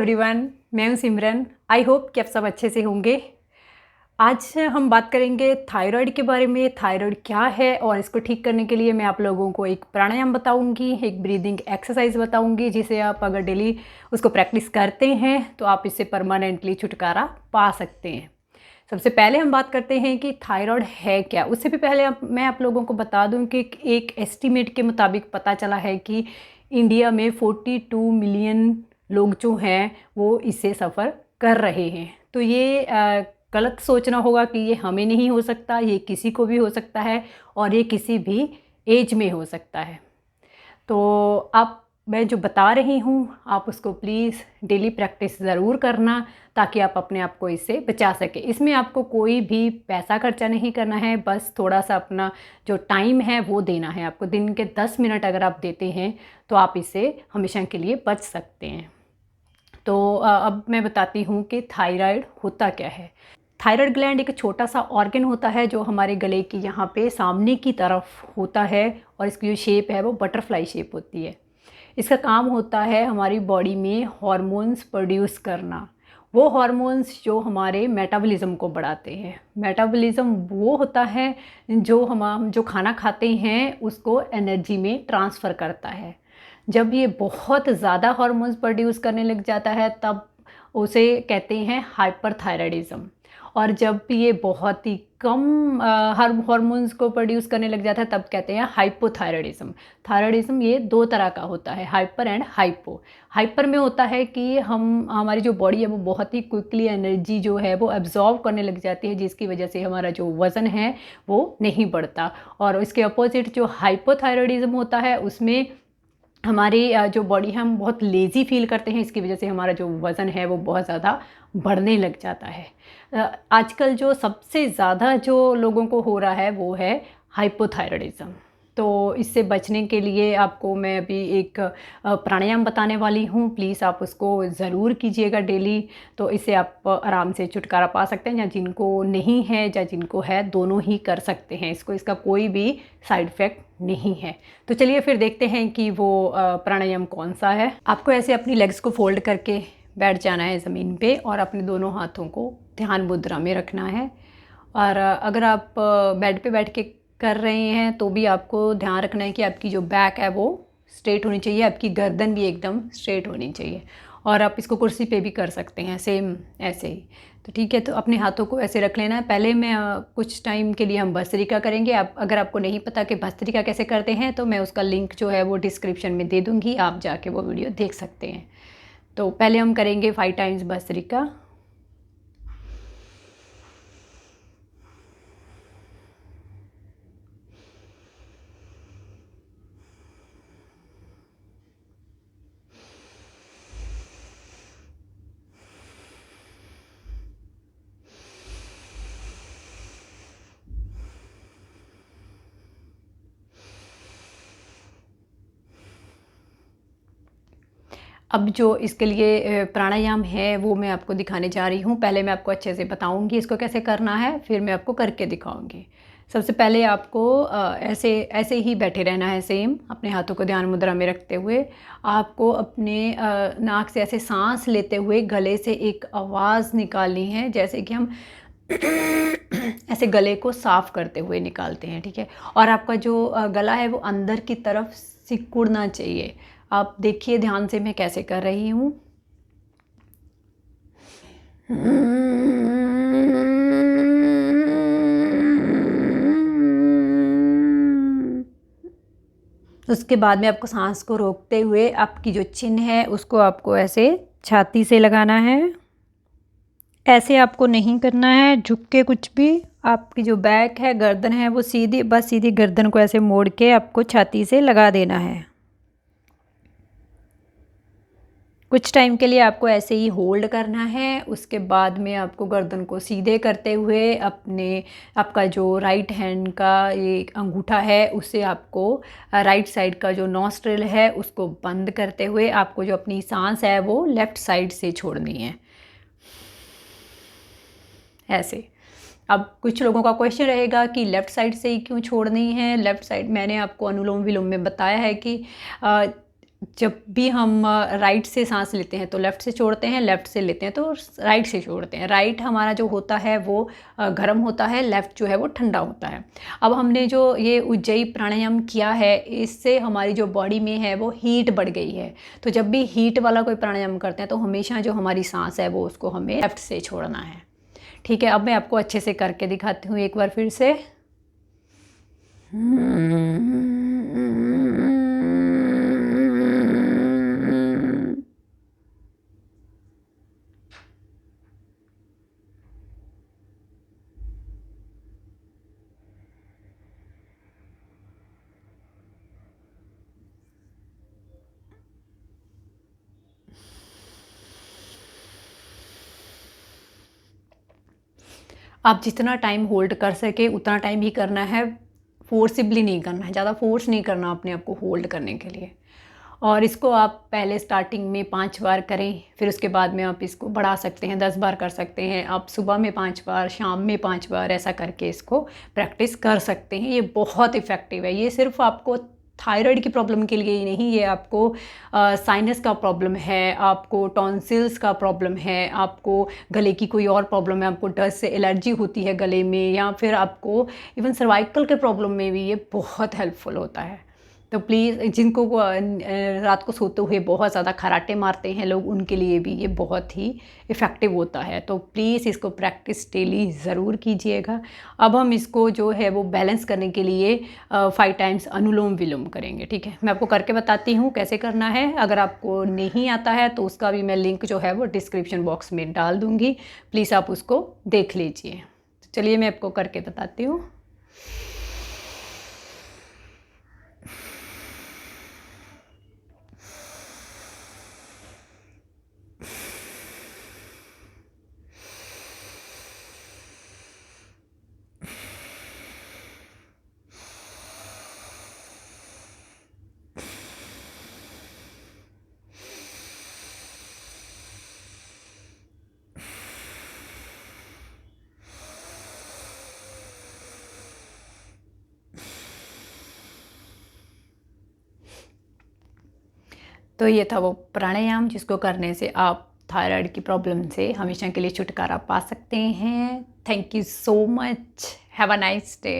Everyone, मैं हूं सिमरन। I hope कि आप सब अच्छे से होंगे। आज हम बात करेंगे थायराइड के बारे में। थायराइड क्या है और इसको ठीक करने के लिए मैं आप लोगों को एक प्राणायाम बताऊंगी, एक ब्रीदिंग एक्सरसाइज बताऊंगी, जिसे आप अगर डेली उसको प्रैक्टिस करते हैं तो आप इससे परमानेंटली छुटकारा पा सकते हैं। सबसे पहले हम बात करते हैं कि थायराइड है क्या। उससे भी पहले मैं आप लोगों को बता दूं कि एक एस्टीमेट के मुताबिक पता चला है कि इंडिया में 42 मिलियन लोग जो हैं वो इससे सफ़र कर रहे हैं। तो ये गलत सोचना होगा कि ये हमें नहीं हो सकता, ये किसी को भी हो सकता है और ये किसी भी एज में हो सकता है। तो आप मैं जो बता रही हूँ आप उसको प्लीज़ डेली प्रैक्टिस ज़रूर करना, ताकि आप अपने आप को इससे बचा सकें। इसमें आपको कोई भी पैसा खर्चा नहीं करना है, बस थोड़ा सा अपना जो टाइम है वो देना है आपको। दिन के 10 मिनट अगर आप देते हैं तो आप इससे हमेशा के लिए बच सकते हैं। तो अब मैं बताती हूँ कि थायराइड होता क्या है। थायराइड ग्लैंड एक छोटा सा ऑर्गन होता है जो हमारे गले की यहाँ पे सामने की तरफ होता है, और इसकी जो शेप है वो बटरफ्लाई शेप होती है। इसका काम होता है हमारी बॉडी में हार्मोन्स प्रोड्यूस करना, वो हार्मोन्स जो हमारे मेटाबॉलिज्म को बढ़ाते हैं। मेटाबॉलिज्म वो होता है जो हम जो खाना खाते हैं उसको एनर्जी में ट्रांसफ़र करता है। जब ये बहुत ज़्यादा हार्मोन्स प्रोड्यूस करने लग जाता है तब उसे कहते हैं हाइपरथायराइडिज्म। और जब ये बहुत ही कम हार्मोन्स को प्रोड्यूस करने लग जाता है तब कहते हैं हाइपोथायराइडिज्म। थायराइडिज्म ये दो तरह का होता है, हाइपर एंड हाइपो। हाइपर में होता है कि हमारी जो बॉडी है वो बहुत ही क्विकली एनर्जी जो है वो एब्जॉर्व करने लग जाती है, जिसकी वजह से हमारा जो वज़न है वो नहीं बढ़ता। और इसके अपोजिट जो हाइपोथायराइडिज्म होता है उसमें हमारी जो बॉडी है हम बहुत लेज़ी फील करते हैं, इसकी वजह से हमारा जो वज़न है वो बहुत ज़्यादा बढ़ने लग जाता है। आजकल जो सबसे ज़्यादा जो लोगों को हो रहा है वो है हाइपोथायराइडिज्म। तो इससे बचने के लिए आपको मैं अभी एक प्राणायाम बताने वाली हूँ। प्लीज़ आप उसको ज़रूर कीजिएगा डेली, तो इससे आप आराम से छुटकारा पा सकते हैं। या जिनको नहीं है या जिनको है, दोनों ही कर सकते हैं इसको, इसका कोई भी साइड इफ़ेक्ट नहीं है। तो चलिए फिर देखते हैं कि वो प्राणायाम कौन सा है। आपको ऐसे अपनी लेग्स को फोल्ड करके बैठ जाना है ज़मीन पे, और अपने दोनों हाथों को ध्यान मुद्रा में रखना है। और अगर आप बेड पे बैठ के कर रहे हैं तो भी आपको ध्यान रखना है कि आपकी जो बैक है वो स्ट्रेट होनी चाहिए, आपकी गर्दन भी एकदम स्ट्रेट होनी चाहिए। और आप इसको कुर्सी पे भी कर सकते हैं सेम ऐसे ही। तो ठीक है, तो अपने हाथों को ऐसे रख लेना है। पहले मैं कुछ टाइम के लिए हम भस्त्रिका करेंगे। आप अगर आपको नहीं पता कि भस्त्रिका कैसे करते हैं तो मैं उसका लिंक जो है वो डिस्क्रिप्शन में दे दूँगी, आप जाके वो वीडियो देख सकते हैं। तो पहले हम करेंगे 5 टाइम्स भस्त्रिका। अब जो इसके लिए प्राणायाम है वो मैं आपको दिखाने जा रही हूँ। पहले मैं आपको अच्छे से बताऊँगी इसको कैसे करना है, फिर मैं आपको करके दिखाऊँगी। सबसे पहले आपको ऐसे ऐसे ही बैठे रहना है सेम, अपने हाथों को ध्यान मुद्रा में रखते हुए। आपको अपने नाक से ऐसे सांस लेते हुए गले से एक आवाज़ निकालनी है, जैसे कि हम ऐसे गले को साफ़ करते हुए निकालते हैं, ठीक है। और आपका जो गला है वो अंदर की तरफ सिकुड़ना चाहिए। आप देखिए ध्यान से मैं कैसे कर रही हूँ। उसके बाद में आपको सांस को रोकते हुए आपकी जो चिन है उसको आपको ऐसे छाती से लगाना है। ऐसे आपको नहीं करना है झुक के कुछ भी। आपकी जो बैक है, गर्दन है, वो सीधी, बस सीधी गर्दन को ऐसे मोड़ के आपको छाती से लगा देना है। कुछ टाइम के लिए आपको ऐसे ही होल्ड करना है। उसके बाद में आपको गर्दन को सीधे करते हुए आपका जो राइट हैंड का ये अंगूठा है उससे आपको राइट साइड का जो नॉस्ट्रिल है उसको बंद करते हुए आपको जो अपनी सांस है वो लेफ़्ट साइड से छोड़नी है, ऐसे। अब कुछ लोगों का क्वेश्चन रहेगा कि लेफ़्ट साइड से ही क्यों छोड़नी है। लेफ़्ट साइड मैंने आपको अनुलोम विलोम में बताया है कि जब भी हम राइट से सांस लेते हैं तो लेफ़्ट से छोड़ते हैं, लेफ़्ट से लेते हैं तो राइट से छोड़ते हैं। राइट हमारा जो होता है वो गर्म होता है, लेफ़्ट जो है वो ठंडा होता है। अब हमने जो ये उज्जयी प्राणायाम किया है, इससे हमारी जो बॉडी में है वो हीट बढ़ गई है। तो जब भी हीट वाला कोई प्राणायाम करते हैं तो हमेशा जो हमारी सांस है वो उसको हमें लेफ़्ट से छोड़ना है। ठीक है, अब मैं आपको अच्छे से करके दिखाती हूँ एक बार फिर से। आप जितना टाइम होल्ड कर सके उतना टाइम ही करना है, फोर्सिबली नहीं करना है, ज़्यादा फोर्स नहीं करना अपने आप को होल्ड करने के लिए। और इसको आप पहले स्टार्टिंग में 5 बार करें, फिर उसके बाद में आप इसको बढ़ा सकते हैं, 10 बार कर सकते हैं। आप सुबह में 5 बार, शाम में 5 बार ऐसा करके इसको प्रैक्टिस कर सकते हैं। ये बहुत इफ़ेक्टिव है। ये सिर्फ आपको थायराइड की प्रॉब्लम के लिए ही नहीं, ये आपको साइनस का प्रॉब्लम है, आपको टॉन्सिल्स का प्रॉब्लम है, आपको गले की कोई और प्रॉब्लम है, आपको डस्ट से एलर्जी होती है गले में, या फिर आपको इवन सर्वाइकल के प्रॉब्लम में भी ये बहुत हेल्पफुल होता है। तो प्लीज़ जिनको रात को सोते हुए बहुत ज़्यादा खर्राटे मारते हैं लोग, उनके लिए भी ये बहुत ही इफ़ेक्टिव होता है। तो प्लीज़ इसको प्रैक्टिस डेली ज़रूर कीजिएगा। अब हम इसको जो है वो बैलेंस करने के लिए 5 टाइम्स अनुलोम विलोम करेंगे। ठीक है, मैं आपको करके बताती हूँ कैसे करना है। अगर आपको नहीं आता है तो उसका भी मैं लिंक जो है वो डिस्क्रिप्शन बॉक्स में डाल दूँगी, प्लीज़ आप उसको देख लीजिए। तो चलिए मैं आपको करके बताती हूँ। तो ये था वो प्राणायाम जिसको करने से आप थायराइड की प्रॉब्लम से हमेशा के लिए छुटकारा पा सकते हैं। Thank you so much. Have a nice day.